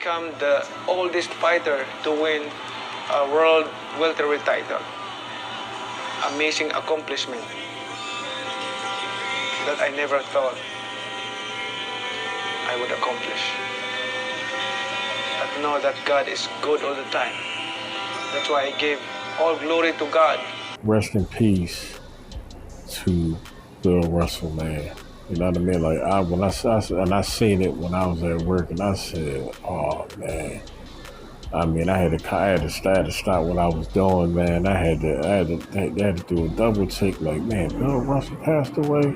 become the oldest fighter to win a world welterweight title. Amazing accomplishment that I never thought I would accomplish. But know that God is good all the time. That's why I gave all glory to God. Rest in peace to Bill Russell, man. You know what I mean? Like I seen it when I was at work, and I said, "Oh man." I mean, I had to stop what I was doing, man. I had to do a double take. Like, man, Bill Russell passed away.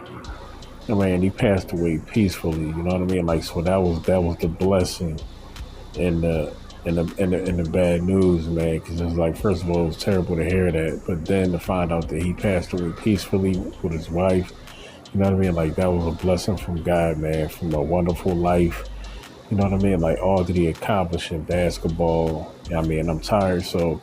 I mean, he passed away peacefully. You know what I mean? Like, so that was the blessing in the bad news, man. Because it's like, first of all, it was terrible to hear that, but then to find out that he passed away peacefully with his wife. You know what I mean? Like, that was a blessing from God, man. From a wonderful life. You know what I mean? Like, all that he accomplished in basketball. I mean, I'm tired, so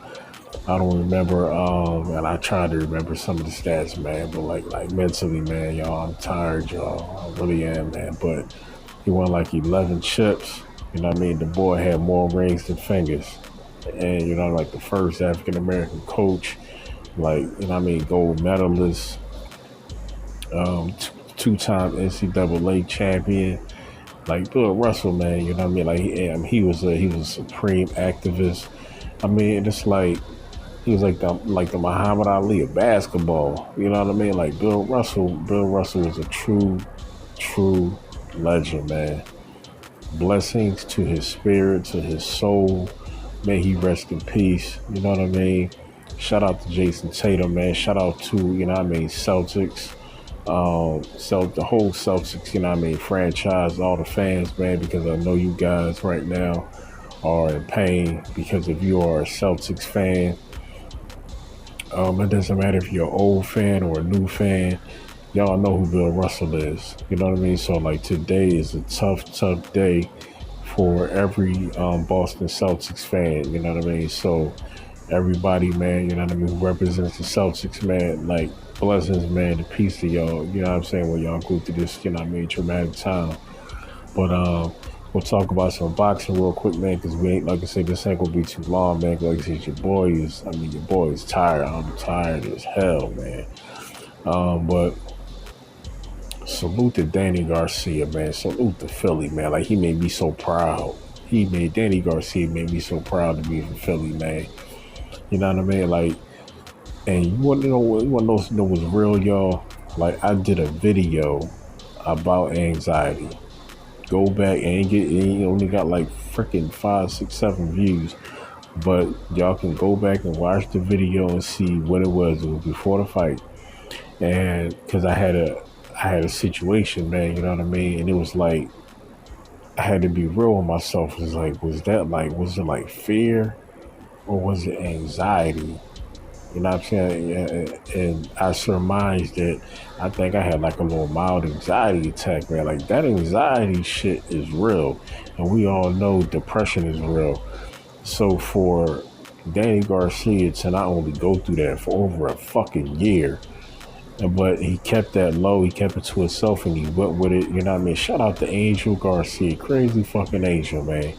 I don't remember, and I try to remember some of the stats, man, but like mentally, man, y'all, I'm tired, y'all. I really am, man. But he won like 11 chips. You know what I mean? The boy had more rings than fingers. And, you know, like the first African-American coach, like, you know what I mean, gold medalist, two-time NCAA champion. Like Bill Russell, man, you know what I mean? Like he was a supreme activist. I mean, it's like he was like the Muhammad Ali of basketball. You know what I mean? Like Bill Russell was a true legend, man. Blessings to his spirit, to his soul. May he rest in peace. You know what I mean? Shout out to Jason Tatum, man. Shout out to, you know what I mean, Celtics. The whole Celtics, you know what I mean, franchise, all the fans, man, because I know you guys right now are in pain because if you are a Celtics fan, it doesn't matter if you're an old fan or a new fan, y'all know who Bill Russell is. You know what I mean? So like today is a tough day for every Boston Celtics fan, you know what I mean? So everybody, man, you know what I mean, who represents the Celtics, man, like blessings, man, to peace to y'all, you know what I'm saying, when y'all go through this, you know what I mean, traumatic time. But we'll talk about some boxing real quick, man, because we ain't, like I said, this ain't gonna be too long, man. Like I said, your boy is tired. I'm tired as hell, man. But salute to Danny Garcia, man. Salute to Philly, man. Like, he made me so proud. Danny Garcia made me so proud to be from Philly, man. You know what I mean? Like, and you want to know what's real, y'all? Like, I did a video about anxiety. Go back and it only got like freaking 5, 6, 7 views. But y'all can go back and watch the video and see what it was. It was before the fight. And because I had a situation, man, you know what I mean? And it was like, I had to be real with myself. It was like, was it like fear or was it anxiety? You know what I'm saying? And I surmised that I think I had like a little mild anxiety attack, man. Like, that anxiety shit is real. And we all know depression is real. So for Danny Garcia to not only go through that for over a fucking year, but he kept that low, he kept it to himself, and he went with it, you know what I mean? Shout out to Angel Garcia, crazy fucking Angel, man.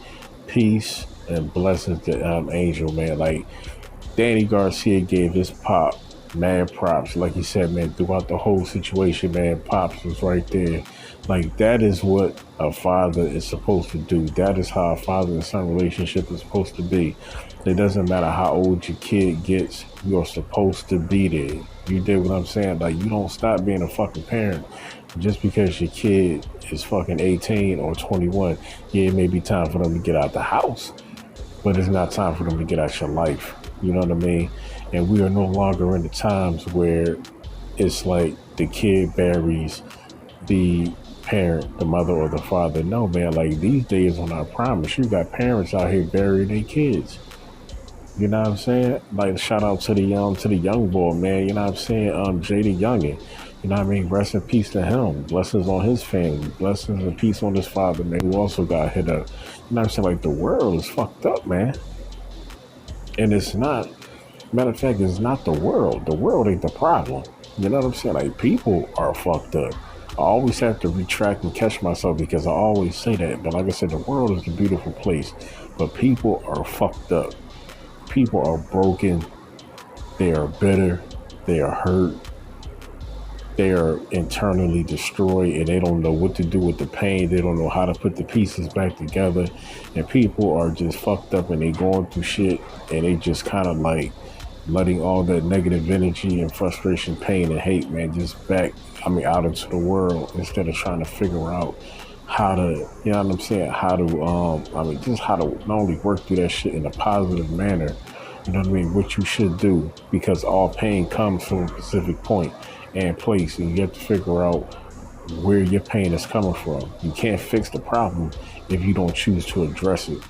Peace and blessings to Angel, man. Like, Danny Garcia gave his pop mad props. Like he said, man, throughout the whole situation, man, Pops was right there. Like, that is what a father is supposed to do. That is how a father and son relationship is supposed to be. It doesn't matter how old your kid gets, you're supposed to be there. You dig what I'm saying? Like, you don't stop being a fucking parent just because your kid is fucking 18 or 21. Yeah, it may be time for them to get out the house, but it's not time for them to get out your life. You know what I mean? And we are no longer in the times where it's like the kid buries the parent, the mother or the father. No, man, like, these days on our promise, you got parents out here burying their kids. You know what I'm saying? Like, shout out to the young boy, man. You know what I'm saying? Jada Youngin. You know what I mean? Rest in peace to him. Blessings on his family. Blessings and peace on his father, man, who also got hit up. You know what I'm saying? Like, the world is fucked up, man. And it's not, matter of fact, it's not the world. The world ain't the problem. You know what I'm saying? Like, people are fucked up. I always have to retract and catch myself because I always say that. But like I said, the world is a beautiful place, but people are fucked up. People are broken. They are bitter. They are hurt. They are internally destroyed, and they don't know what to do with the pain. They don't know how to put the pieces back together. And people are just fucked up, and they going through shit, and they just kind of like letting all that negative energy and frustration, pain, and hate, man, just out into the world instead of trying to figure out how to, you know what I'm saying, how to, just how to not only work through that shit in a positive manner, you know what I mean, what you should do, because all pain comes from a specific point and place, and you have to figure out where your pain is coming from. You can't fix the problem if you don't choose to address it.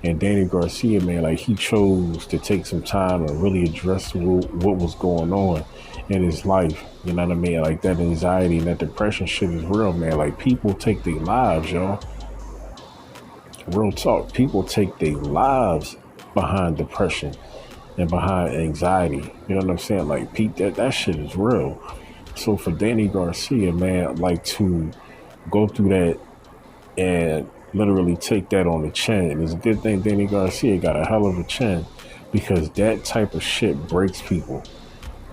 And Danny Garcia, man, like, he chose to take some time and really address what was going on in his life. You know what I mean? Like, that anxiety and that depression shit is real, man. Like, people take their lives, y'all. Real talk. People take their lives behind depression and behind anxiety. You know what I'm saying? Like, Pete, that shit is real. So for Danny Garcia, man, like, to go through that and literally take that on the chin. And it's a good thing Danny Garcia got a hell of a chin, because that type of shit breaks people.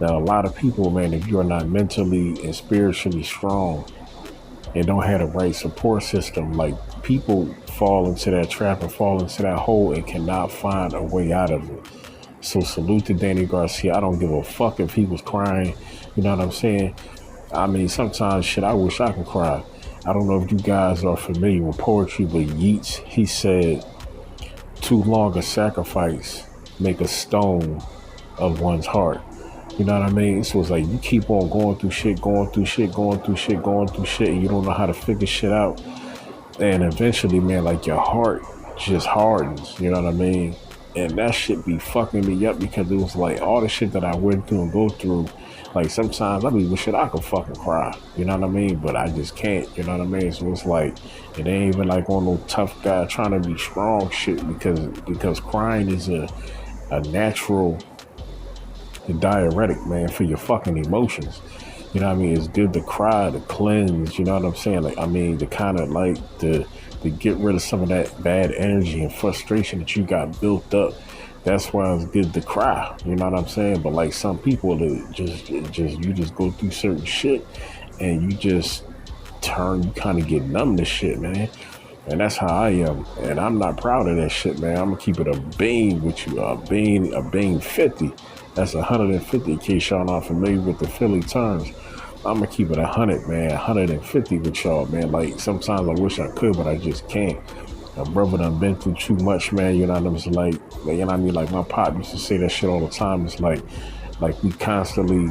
Now, a lot of people, man, if you're not mentally and spiritually strong and don't have the right support system, like, people fall into that trap and fall into that hole and cannot find a way out of it. So salute to Danny Garcia. I don't give a fuck if he was crying. You know what I'm saying? I mean, sometimes, shit, I wish I could cry. I don't know if you guys are familiar with poetry, but Yeats, he said, too long a sacrifice make a stone of one's heart. You know what I mean? So it's like, you keep on going through shit, and you don't know how to figure shit out. And eventually, man, like, your heart just hardens. You know what I mean? And that shit be fucking me up, because it was like all the shit that I went through and go through. Like, sometimes I be wishing I could fucking cry, you know what I mean? But I just can't, you know what I mean? So it's like, it ain't even like on no tough guy trying to be strong shit, because crying is a natural diuretic, man, for your fucking emotions. You know what I mean? It's good to cry, to cleanse, you know what I'm saying? Like, I mean, to kind of like to get rid of some of that bad energy and frustration that you got built up. That's why it's good to cry, you know what I'm saying? But like, some people, you just go through certain shit and you just you kind of get numb to shit, man. And that's how I am. And I'm not proud of that shit, man. I'm gonna keep it a bean with you, a bean 50. That's 150 in case y'all not familiar with the Philly terms. I'm gonna keep it 100, man, 150 with y'all, man. Like, sometimes I wish I could, but I just can't. My brother done been through too much, man. You know what I mean? It's like, you know what I mean? Like, my pop used to say that shit all the time. It's like we constantly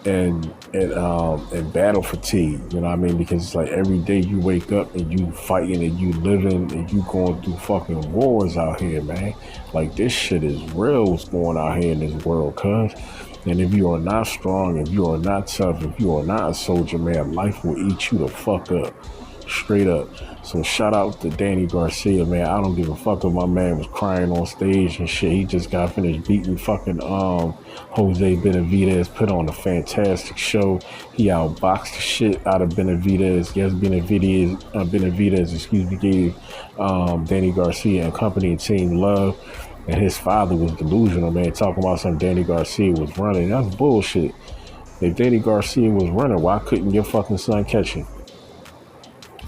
in battle fatigue, you know what I mean? Because it's like every day you wake up and you fighting and you living and you going through fucking wars out here, man. Like, this shit is real, what's going out here in this world, cuz. And if you are not strong, if you are not tough, if you are not a soldier, man, life will eat you the fuck up. Straight up. So shout out to Danny Garcia, man. I don't give a fuck if my man was crying on stage and shit. He just got finished beating fucking Jose Benavidez, put on a fantastic show. He outboxed the shit out of Benavidez. Yes, Benavidez, gave Danny Garcia and company and team love. And his father was delusional, man, talking about some Danny Garcia was running. That's bullshit. If Danny Garcia was running, why couldn't your fucking son catch him?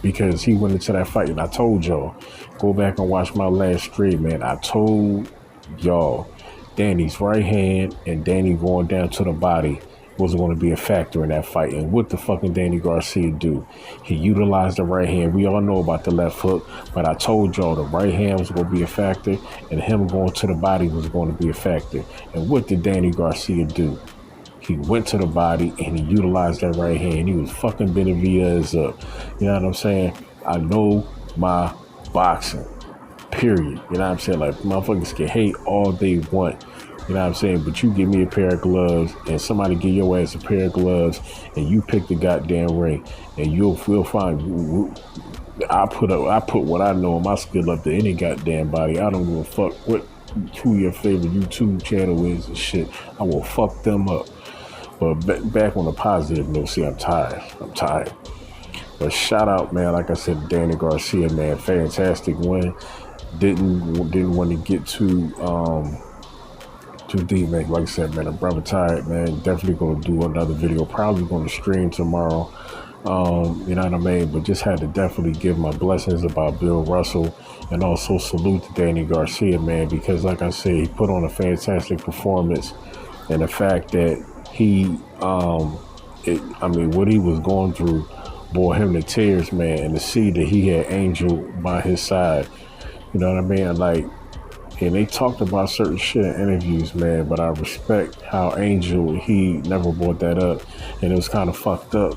Because he went into that fight, and I told y'all, go back and watch my last stream, man. I told y'all, Danny's right hand and Danny going down to the body was going to be a factor in that fight. And what the fucking Danny Garcia do? He utilized the right hand. We all know about the left hook, but I told y'all the right hand was going to be a factor, and him going to the body was going to be a factor. And what did Danny Garcia do? He went to the body and he utilized that right hand. He was fucking Benavidez up. You know what I'm saying? I know my boxing, period. You know what I'm saying? Like, motherfuckers can hate all they want. You know what I'm saying? But you give me a pair of gloves and somebody give your ass a pair of gloves and you pick the goddamn ring and you'll find. I put what I know in my skill up to any goddamn body. I don't give a fuck who your favorite YouTube channel is and shit. I will fuck them up. But back on the positive note, see, I'm tired. But shout out, man, like I said, Danny Garcia, man, fantastic win. Didn't want to get too deep, man. Like I said, man, I'm brother tired, man. Definitely gonna do another video. Probably gonna stream tomorrow. You know what I mean? But just had to definitely give my blessings about Bill Russell and also salute to Danny Garcia, man, because like I said, he put on a fantastic performance, and the fact that he, what he was going through bore him to tears, man, and to see that he had Angel by his side, you know what I mean? Like, and they talked about certain shit in interviews, man, but I respect how Angel, he never brought that up, and it was kind of fucked up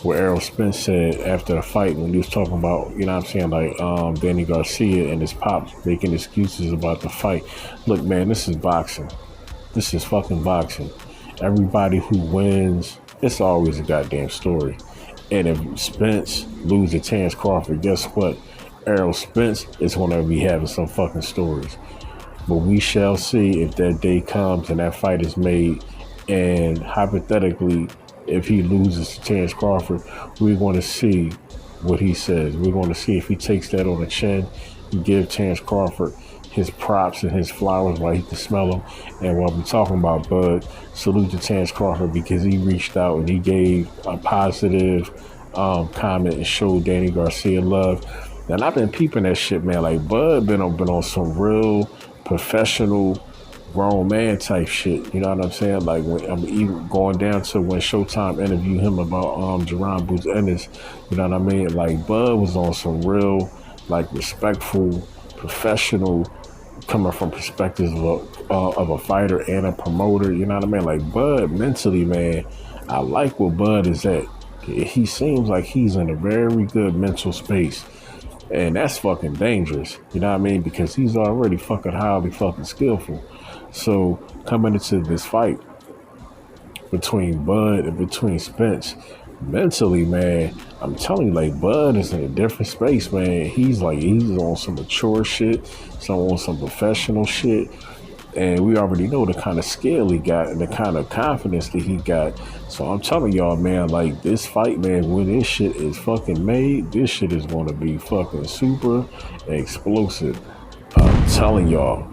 what Errol Spence said after the fight when he was talking about, you know what I'm saying, like Danny Garcia and his pops making excuses about the fight. Look, man, this is boxing. This is fucking boxing. Everybody who wins, it's always a goddamn story. And if Spence loses to Terence Crawford, guess what? Errol Spence is going to be having some fucking stories. But we shall see if that day comes and that fight is made. And hypothetically, if he loses to Terence Crawford, we're going to see what he says. We're going to see if he takes that on the chin and give Terence Crawford his props and his flowers while he can smell them. And while we're talking about Bud, salute to Terence Crawford because he reached out and he gave a positive comment and showed Danny Garcia love. And I've been peeping that shit, man. Like, Bud been on some real professional grown man type shit, you know what I'm saying? Like, when I'm even going down to when Showtime interviewed him about Jaron Boots Ennis, you know what I mean? Like, Bud was on some real, like, respectful, professional, coming from perspectives of a fighter and a promoter, you know what I mean? Like, Bud mentally, man, I like where Bud is at. He seems like he's in a very good mental space. And that's fucking dangerous, you know what I mean? Because he's already fucking highly fucking skillful. So coming into this fight between Bud and between Spence, mentally, man, I'm telling you, like, Bud is in a different space, man. He's on some mature shit, on some professional shit. And we already know the kind of skill he got and the kind of confidence that he got. So I'm telling y'all, man, like, this fight, man, when this shit is fucking made, this shit is going to be fucking super explosive. I'm telling y'all.